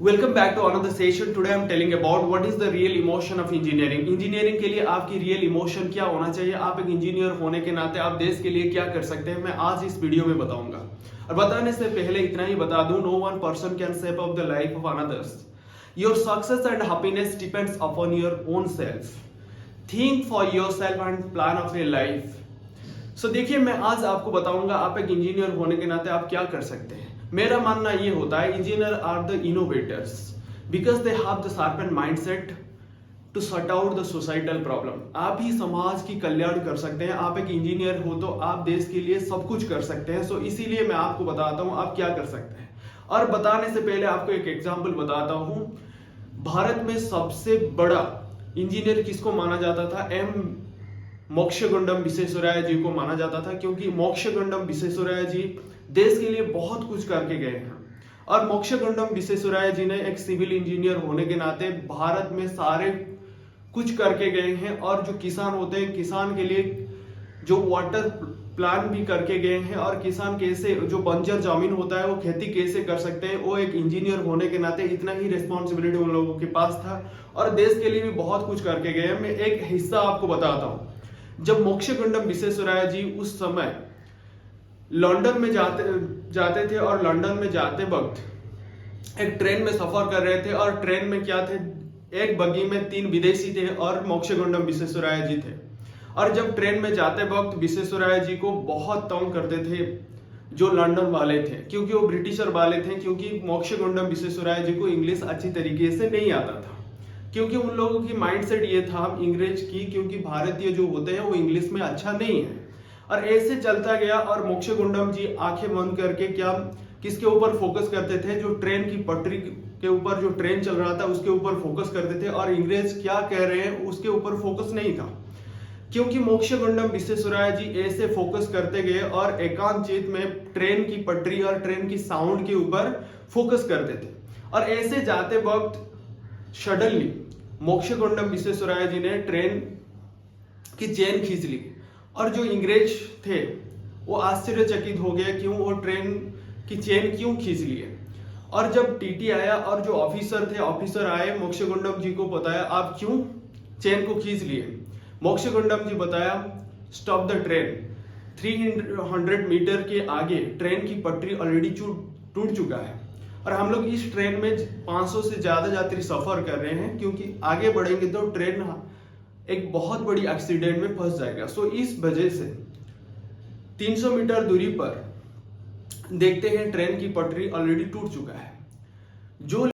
Welcome back to another session. Today I am telling about what is the real emotion of engineering. Engineering के लिए आपकी real emotion क्या होना चाहिए, आप एक इंजीनियर होने के नाते आप देश के लिए क्या कर सकते हैं, मैं आज इस वीडियो में बताऊंगा। और बताने से पहले इतना ही बता दूं, no one person can shape up the life of others. Your success and happiness depends upon your own self. Think for yourself and plan of your life. So देखिए, मैं आज आपको बताऊंगा आप एक इंजीनियर होने के नाते आप क्या कर सकते हैं। मेरा मानना ये होता है, engineer are the innovators because they have the sharpen mindset to sort out the societal problem. आप ही समाज की कल्याण कर सकते हैं। आप एक इंजीनियर हो तो आप देश के लिए सब कुछ कर सकते हैं। सो इसीलिए मैं आपको बताता हूं आप क्या कर सकते हैं। और बताने से पहले आपको एक एग्जाम्पल बताता हूं। भारत में सबसे बड़ा इंजीनियर किसको माना जाता था? मोक्षगुंडम विश्वेश्वरैया जी को माना जाता था, क्योंकि मोक्षगुंडम विश्वेश्वरैया जी देश के लिए बहुत कुछ करके गए हैं। और मोक्षगुंडम विश्वेश्वरैया जी ने एक सिविल इंजीनियर होने के नाते भारत में सारे कुछ करके गए हैं। और जो किसान होते हैं, किसान के लिए जो वाटर प्लान भी करके गए हैं। और किसान कैसे, जो बंजर जमीन होता है वो खेती कैसे कर सकते हैं, वो एक इंजीनियर होने के नाते इतना ही रिस्पॉन्सिबिलिटी उन लोगों के पास था। और देश के लिए भी बहुत कुछ करके गए हैं। मैं एक हिस्सा आपको बताता हूँ। जब मोक्षगुंडम विश्वेश्वरैया जी उस समय लंदन में जाते थे, और लंदन में जाते वक्त एक ट्रेन में सफर कर रहे थे। और ट्रेन में क्या थे, एक बगी में 3 विदेशी थे और मोक्षगुंडम विश्वेश्वरैया जी थे। और जब ट्रेन में जाते वक्त विश्वेश्वरैया जी को बहुत तंग करते थे जो लंदन वाले थे, क्योंकि वो ब्रिटिशर वाले थे। क्योंकि मोक्षगुंडम विश्वेश्वरैया जी को इंग्लिश अच्छी तरीके से नहीं आता था, क्योंकि उन लोगों की माइंडसेट ये था अंग्रेज की, क्योंकि भारतीय जो होते हैं वो इंग्लिश में अच्छा नहीं है। और ऐसे चलता गया। और मोक्षगुंडम जी आंखें बंद करके क्या किसके ऊपर फोकस करते थे? जो ट्रेन की पटरी के ऊपर जो ट्रेन चल रहा था उसके ऊपर फोकस करते थे। और इंग्रेज क्या कह रहे हैं उसके ऊपर फोकस नहीं था, क्योंकि मोक्षगुंडम विश्वेश्वरैया जी ऐसे फोकस करते गए और एकांतचित में ट्रेन की पटरी और ट्रेन की साउंड के ऊपर फोकस करते थे। और ऐसे जाते वक्त सडनली मोक्षगुंडम विश्वेश्वरैया जी ने ट्रेन की चेन खींच ली। और जो अंग्रेज थे वो आश्चर्यचकित हो गए, क्यों वो ट्रेन की चेन क्यों खींच लिए। और जब टीटी आया और जो ऑफिसर आए, मोक्षगुंडम जी को बताया आप क्यों चेन को खींच लिए। मोक्षगुंडम जी बताया स्टॉप द ट्रेन। 300 मीटर के आगे ट्रेन की पटरी ऑलरेडी टूट चुका है। और हम लोग इस ट्रेन में 500 से ज्यादा यात्री सफर कर रहे हैं, क्योंकि आगे बढ़ेंगे तो ट्रेन एक बहुत बड़ी एक्सीडेंट में फंस जाएगा। सो इस वजह से 300 मीटर दूरी पर देखते हैं ट्रेन की पटरी ऑलरेडी टूट चुका है। जो